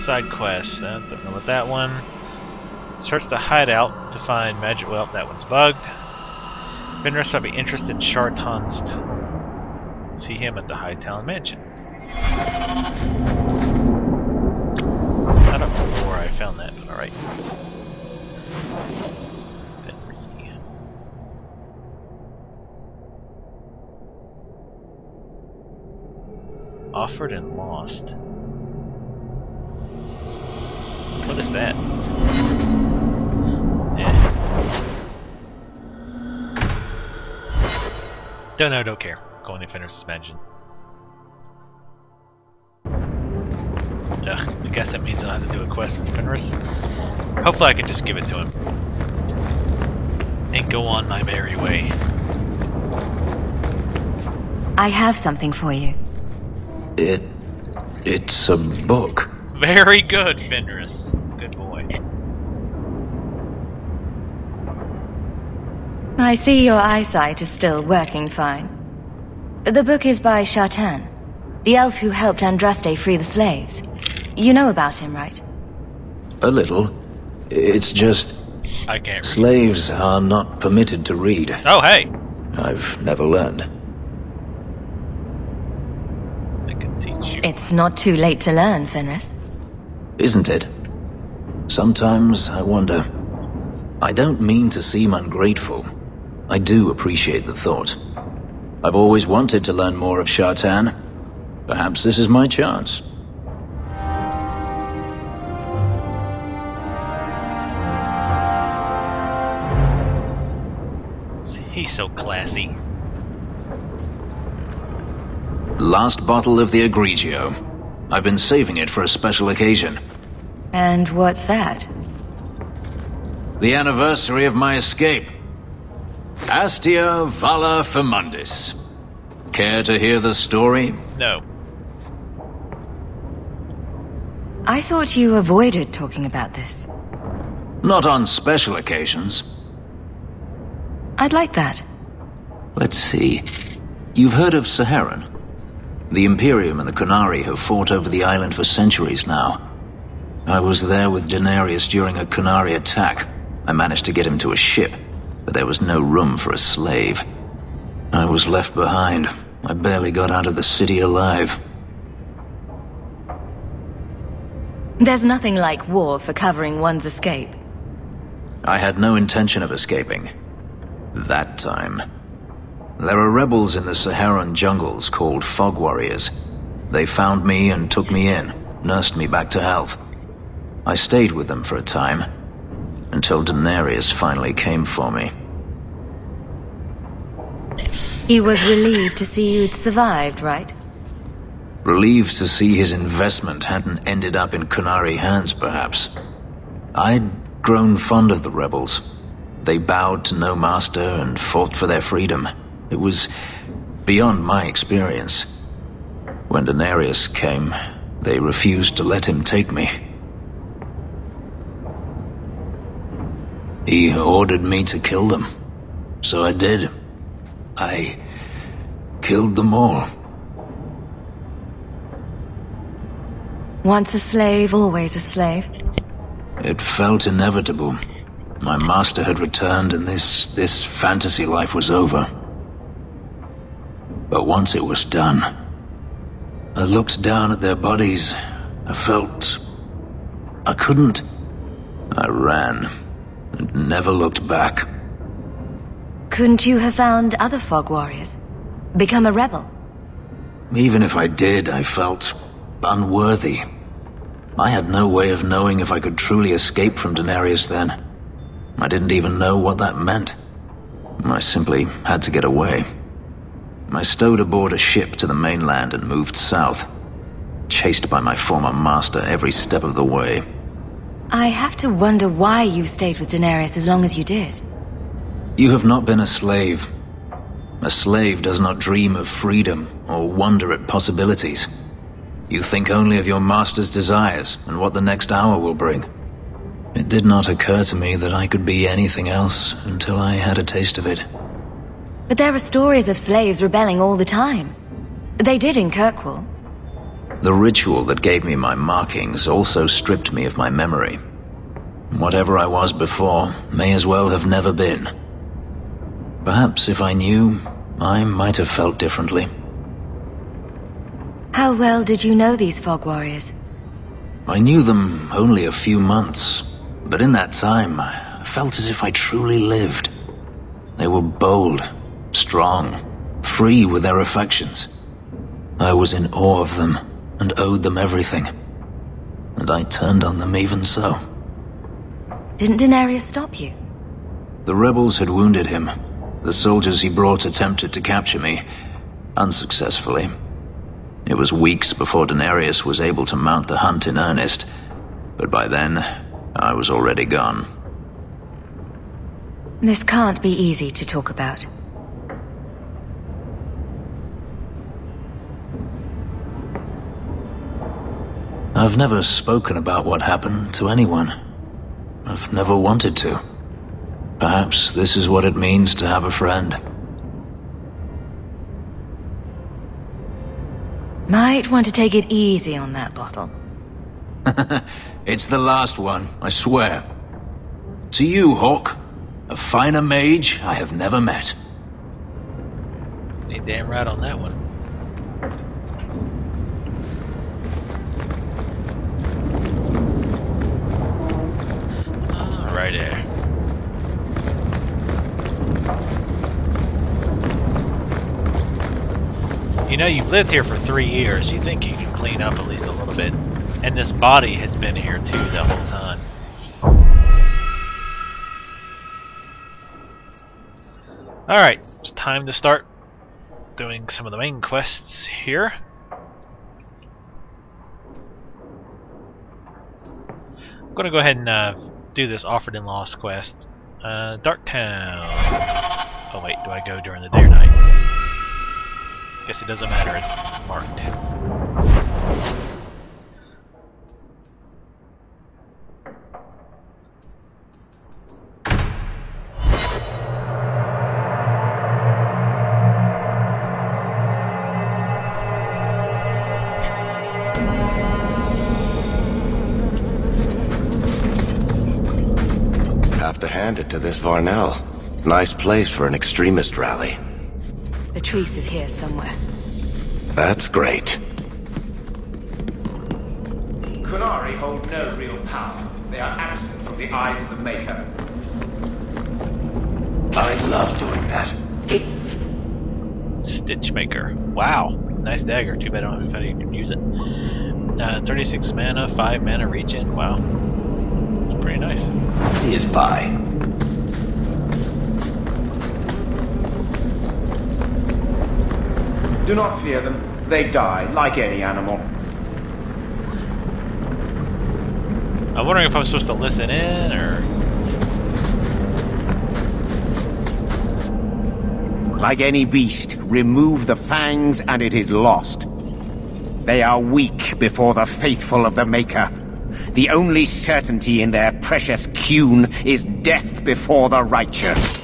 side quest. Don't know what that one. Search the hideout to find magic. Well, that one's bugged. Fenris might be interested in Shartan's tome. See him at the Hightown Mansion. I don't know where I found that, but alright. Offered and lost. What is that? Don't know, don't care. Going to Fenris' mansion. Ugh, I guess that means I'll have to do a quest with Fenris. Hopefully I can just give it to him. And go on my merry way. I have something for you. It's a book. Very good, Fenris. Good boy. I see your eyesight is still working fine. The book is by Shartan, the elf who helped Andraste free the slaves. You know about him, right? A little. It's just... I can't read. Slaves are not permitted to read. Oh, hey! I've never learned. I can teach you. It's not too late to learn, Fenris. Isn't it? Sometimes I wonder. I don't mean to seem ungrateful. I do appreciate the thought. I've always wanted to learn more of Shartan. Perhaps this is my chance. He's so classy. Last bottle of the Egregio. I've been saving it for a special occasion. And what's that? The anniversary of my escape. Astia Vala Femundis. Care to hear the story? No. I thought you avoided talking about this. Not on special occasions. I'd like that. Let's see. You've heard of Saharan? The Imperium and the Qunari have fought over the island for centuries now. I was there with Denarius during a Qunari attack. I managed to get him to a ship, but there was no room for a slave. I was left behind. I barely got out of the city alive. There's nothing like war for covering one's escape. I had no intention of escaping. That time. There are rebels in the Saharan jungles called Fog Warriors. They found me and took me in, nursed me back to health. I stayed with them for a time, until Denarius finally came for me. He was relieved to see you'd survived, right? Relieved to see his investment hadn't ended up in Qunari hands, perhaps. I'd grown fond of the rebels. They bowed to no master and fought for their freedom. It was beyond my experience. When Denarius came, they refused to let him take me. He ordered me to kill them. So I did. I killed them all. Once a slave, always a slave. It felt inevitable. My master had returned and this fantasy life was over. But once it was done, I looked down at their bodies. I felt... I couldn't. I ran and never looked back. Couldn't you have found other Fog Warriors? Become a rebel? Even if I did, I felt unworthy. I had no way of knowing if I could truly escape from Denarius then. I didn't even know what that meant. I simply had to get away. I stowed aboard a ship to the mainland and moved south, chased by my former master every step of the way. I have to wonder why you stayed with Denarius as long as you did. You have not been a slave. A slave does not dream of freedom or wonder at possibilities. You think only of your master's desires and what the next hour will bring. It did not occur to me that I could be anything else until I had a taste of it. But there are stories of slaves rebelling all the time. They did in Kirkwall. The ritual that gave me my markings also stripped me of my memory. Whatever I was before may as well have never been. Perhaps if I knew, I might have felt differently. How well did you know these fog warriors? I knew them only a few months, but in that time, I felt as if I truly lived. They were bold, strong, free with their affections. I was in awe of them and owed them everything. And I turned on them even so. Didn't Daenerys stop you? The rebels had wounded him. The soldiers he brought attempted to capture me, unsuccessfully. It was weeks before Daenerys was able to mount the hunt in earnest, but by then, I was already gone. This can't be easy to talk about. I've never spoken about what happened to anyone. I've never wanted to. Perhaps this is what it means to have a friend. Might want to take it easy on that bottle. It's the last one, I swear. To you, Hawk. A finer mage I have never met. Ain't damn right on that one. Right there. You know, you've lived here for 3 years. You think you can clean up at least a little bit. And this body has been here too the whole time. Alright, it's time to start doing some of the main quests here. I'm going to go ahead and do this Offered and Lost quest. Dark Town. Oh wait, do I go during the day or night? Guess it doesn't matter, it's marked. Have to hand it to this Varnell. Nice place for an extremist rally. Patrice is here somewhere. That's great. Qunari hold no real power. They are absent from the eyes of the Maker. I love doing that. Stitchmaker. Wow. Nice dagger. Too bad I don't have anybody who can use it. 36 mana, 5 mana regen. Wow. That's pretty nice. See us by. Do not fear them. They die like any animal. I'm wondering if I'm supposed to listen in, or... Like any beast, remove the fangs and it is lost. They are weak before the faithful of the Maker. The only certainty in their precious Qun is death before the righteous.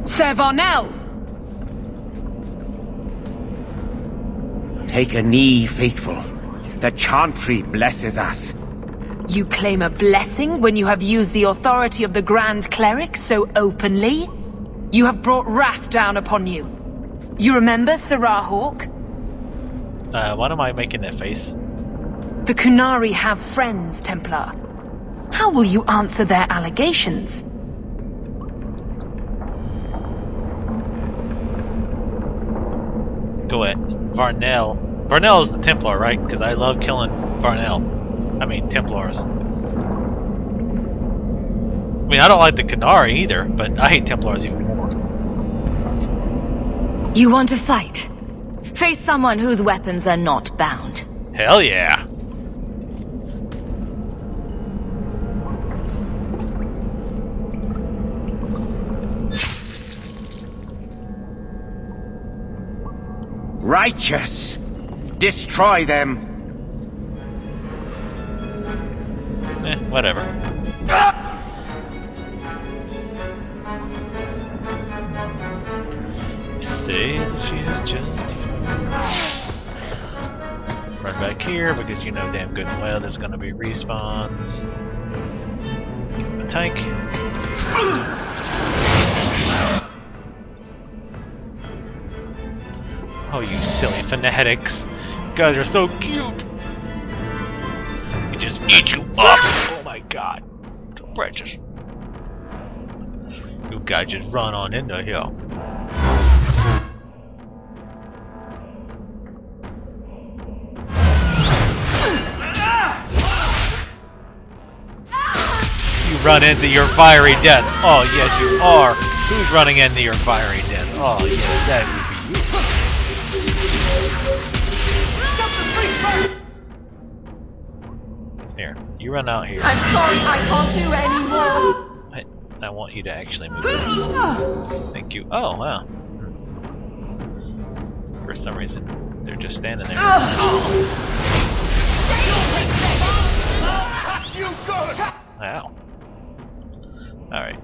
Sir Varnell! Take a knee, faithful. The Chantry blesses us. You claim a blessing when you have used the authority of the Grand Cleric so openly? You have brought wrath down upon you. You remember, Sirrah Hawk? Why am I making that face? The Qunari have friends, Templar. How will you answer their allegations? Go ahead. Varnell. Varnell is the Templar, right? Because I love killing Varnell. I mean, Templars. I mean, I don't like the Qunari either, but I hate Templars even more. You want to fight? Face someone whose weapons are not bound. Hell yeah! Righteous! Destroy them! Whatever. See, she's just run back here because you know damn good and well there's gonna be respawns. A tank. Oh, you silly fanatics! You guys are so cute. We just eat you up. Oh my god, so precious. You guys just run on into here. Run into your fiery death. Oh, yes, you are. Who's running into your fiery death? Oh, yes, that would be you. Here, you run out here. I'm sorry, I can't do anymore. I want you to actually move. Thank you. Oh, wow. For some reason, they're just standing there. Wow. Alright.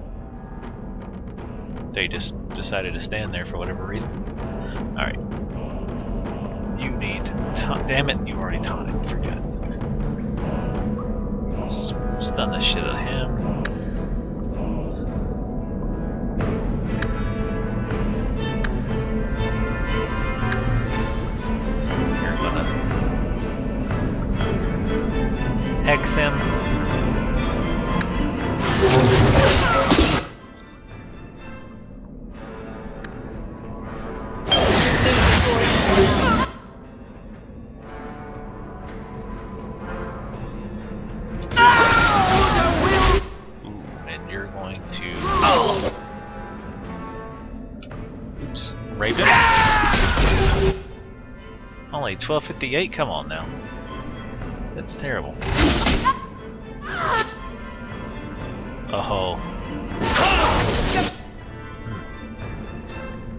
They just decided to stand there for whatever reason. Alright. You need to damn it, you already taunted, for God's sakes. Stun the shit out of him. You're gonna hex him. And you're going to oops, rape him. Only 1258, come on now. That's terrible. Oh.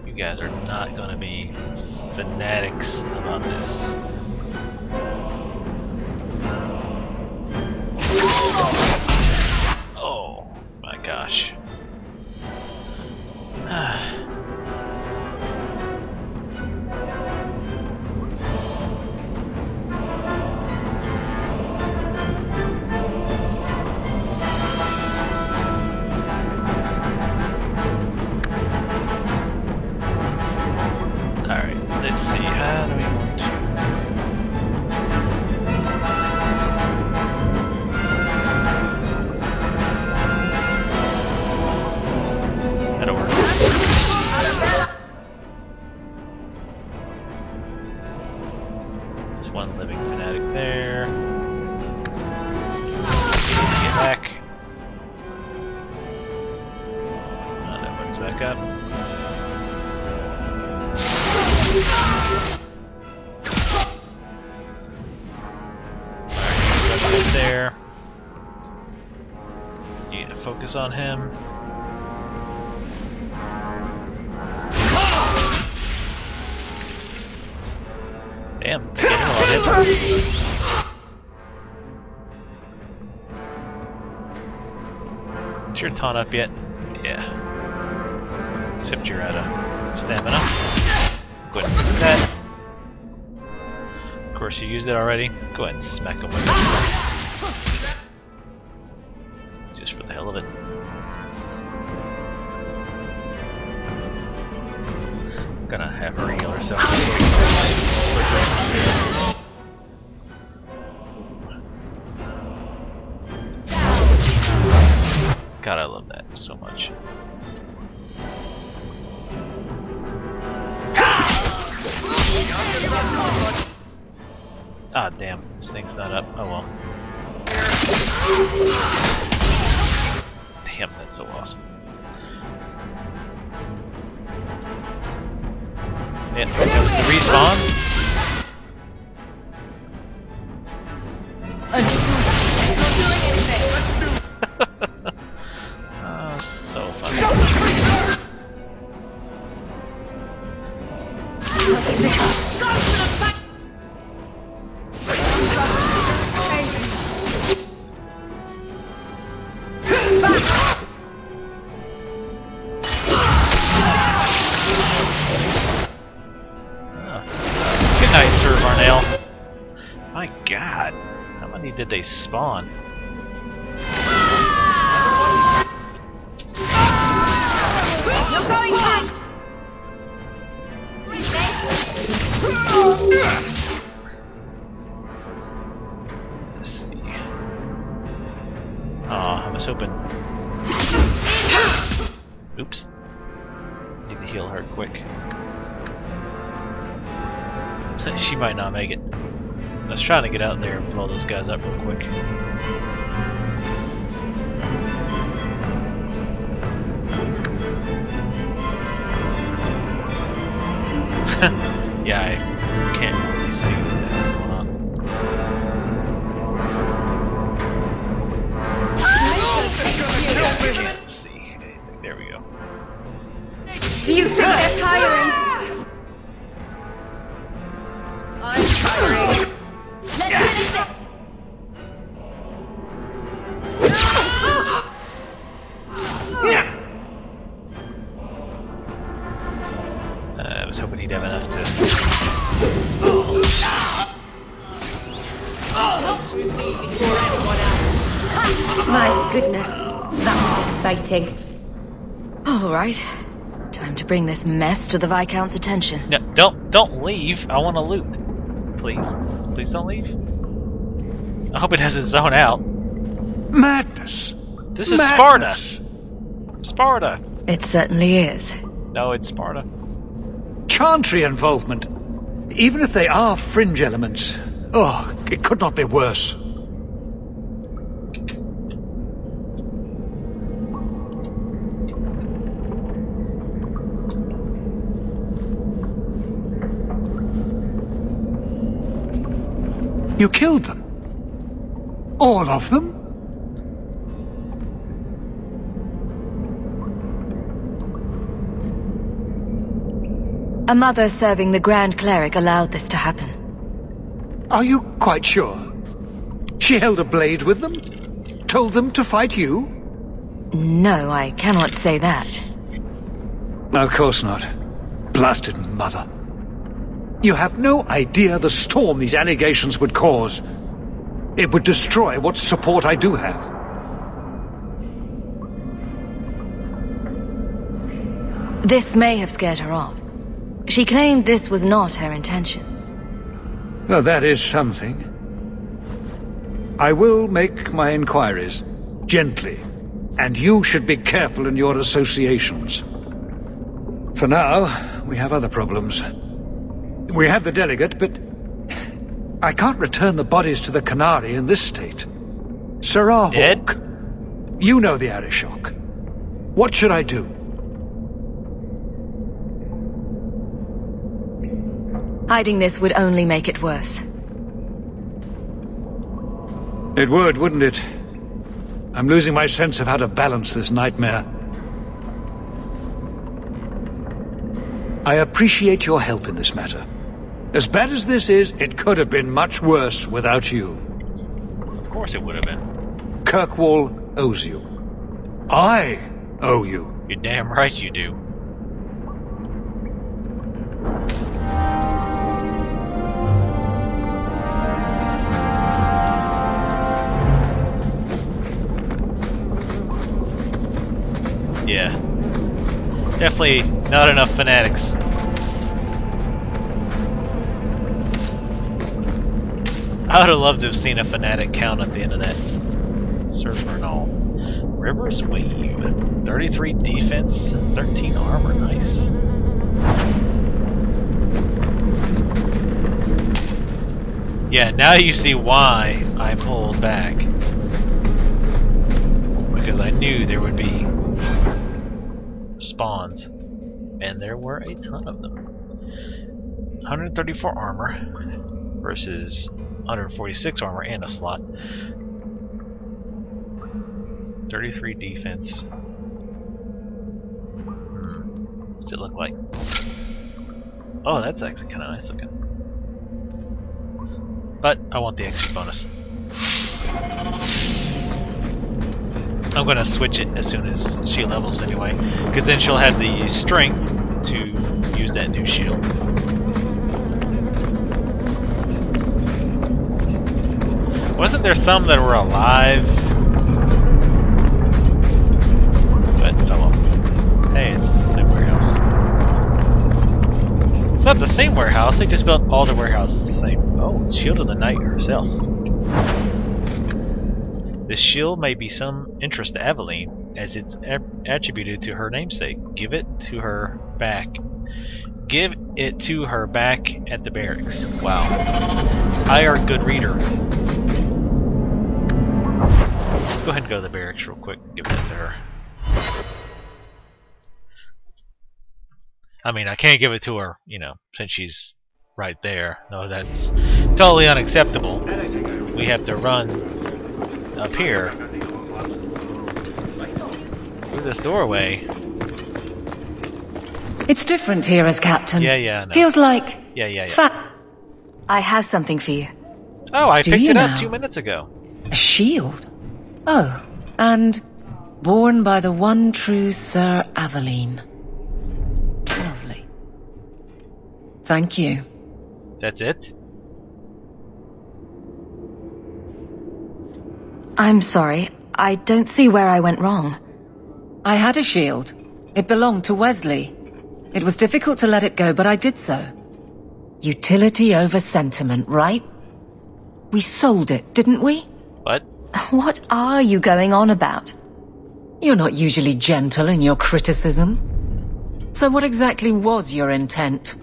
You guys are not going to be fanatics about this. Oh my gosh. One living fanatic there. Get back. Oh, that runs back up. Alright, right there. You need to focus on him. Damn, they're getting a lot of hit. Is your taunt up yet? Yeah. Except you're out of stamina. Go ahead and fix that. Of course, you used it already. Go ahead and smack him with it. Just for the hell of it. I'm gonna have her heal herself. God, I love that so much. Ah, damn. This thing's not up. Oh well. Damn, that's so awesome. And here comes the respawn. Oh, so funny. many did they spawn? You're going back! Let's see. Oh, I was hoping. Oops. Need to heal her quick. She might not make it. I was trying to get out there and blow those guys up real quick. Yeah, I can't really see what's going on. Can't see anything. There we go. Do you think they're tiring? I'm tiring. Let's finish it! I was hoping he'd have enough to... My goodness, that was exciting. All right. Time to bring this mess to the Viscount's attention. No, don't leave. I want to loot. Please. Please don't leave. I hope it doesn't zone out. Madness! This is Madness. Sparta! Sparta! It certainly is. No, it's Sparta. Chantry involvement. Even if they are fringe elements. Oh, it could not be worse. You killed them? All of them? A mother serving the Grand Cleric allowed this to happen. Are you quite sure? She held a blade with them? Told them to fight you? No, I cannot say that. Of course not. Blasted mother. You have no idea the storm these allegations would cause. It would destroy what support I do have. This may have scared her off. She claimed this was not her intention. Well, that is something. I will make my inquiries. Gently. And you should be careful in your associations. For now, we have other problems. We have the delegate, but I can't return the bodies to the Canary in this state. Sarah Hawk, you know the Arishok. What should I do? Hiding this would only make it worse. It would, wouldn't it? I'm losing my sense of how to balance this nightmare. I appreciate your help in this matter. As bad as this is, it could have been much worse without you. Of course it would have been. Kirkwall owes you. I owe you. You're damn right you do. Yeah. Definitely not enough fanatics. I would have loved to have seen a fanatic count at the end of that server and all. River's Weave. 33 defense, 13 armor. Nice. Yeah, now you see why I pulled back. Because I knew there would be spawns. And there were a ton of them. 134 armor versus 146 armor and a slot. 33 defense. What's it look like? Oh, that's actually kind of nice looking. But I want the XP bonus. I'm gonna switch it as soon as she levels anyway, because then she'll have the strength to use that new shield. Wasn't there some that were alive? But, oh well. Hey, it's the same warehouse. It's not the same warehouse, they just built all the warehouses the same. Oh, Shield of the Knight herself. This shield may be some interest to Aveline, as it's attributed to her namesake. Give it to her back. Give it to her back at the barracks. Wow. I are a good reader. Let's go ahead and go to the barracks real quick and give that to her. I mean, I can't give it to her, you know, since she's right there. No, that's totally unacceptable. We have to run up here through this doorway. It's different here as captain. Yeah, no. Feels like... Yeah. I have something for you. Oh, I picked it up now? 2 minutes ago. A shield? Oh, and borne by the one true Sir Aveline. Lovely. Thank you. That's it? I'm sorry. I don't see where I went wrong. I had a shield. It belonged to Wesley. It was difficult to let it go, but I did so. Utility over sentiment, right? We sold it, didn't we? What? What are you going on about? You're not usually gentle in your criticism. So what exactly was your intent?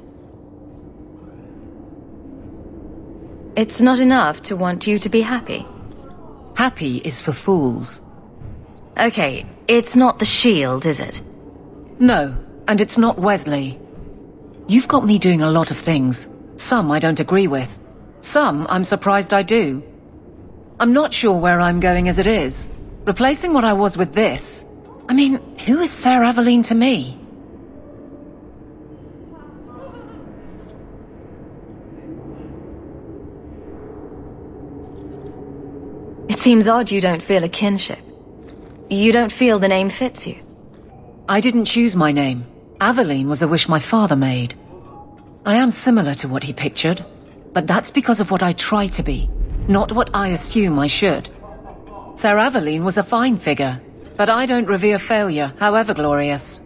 It's not enough to want you to be happy. Happy is for fools. Okay, it's not the shield, is it? No, and it's not Wesley. You've got me doing a lot of things. Some I don't agree with. Some I'm surprised I do. I'm not sure where I'm going as it is. Replacing what I was with this... I mean, who is Sir Aveline to me? It seems odd you don't feel a kinship. You don't feel the name fits you. I didn't choose my name. Aveline was a wish my father made. I am similar to what he pictured, but that's because of what I try to be, not what I assume I should. Sir Aveline was a fine figure, but I don't revere failure, however glorious.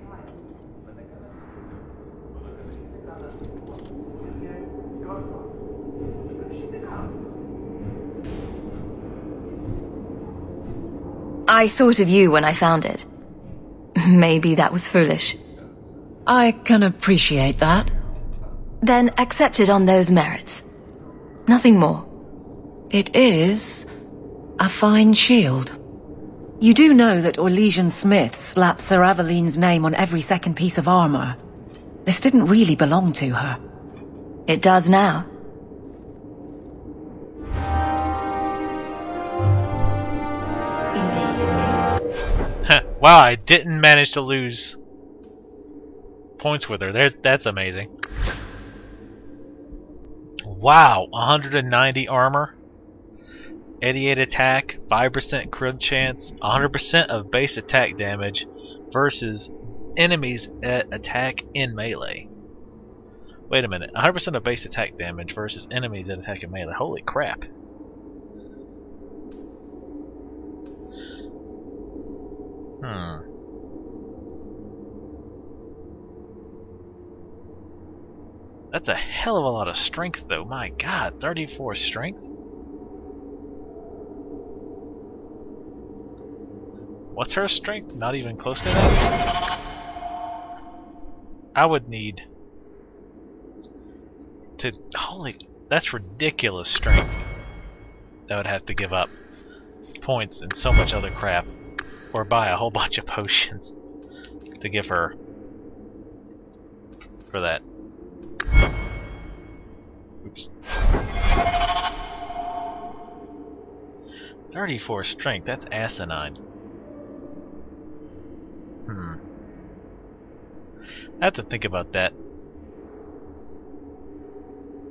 I thought of you when I found it. Maybe that was foolish. I can appreciate that. Then accept it on those merits. Nothing more. It is a fine shield. You do know that Orlesian Smith slapped Sir Aveline's name on every second piece of armor. This didn't really belong to her. It does now. Wow, I didn't manage to lose points with her. That's amazing. Wow, 190 armor, 88 attack, 5% crit chance, 100% of base attack damage versus enemies that attack in melee. Wait a minute, 100% of base attack damage versus enemies that attack in melee. Holy crap. That's a hell of a lot of strength, though. My god, 34 strength? What's her strength? Not even close to that? I would need to... Holy... That's ridiculous strength. I would have to give up points and so much other crap. Or buy a whole bunch of potions to give her for that. Oops. 34 strength, that's asinine. I have to think about that.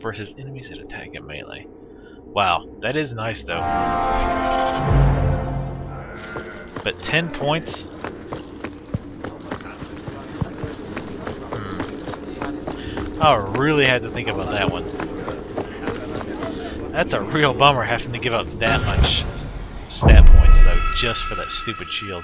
Versus enemies that attack in melee. Wow, that is nice though. But 10 points? I really had to think about that one. That's a real bummer having to give up that much stat points, though, just for that stupid shield.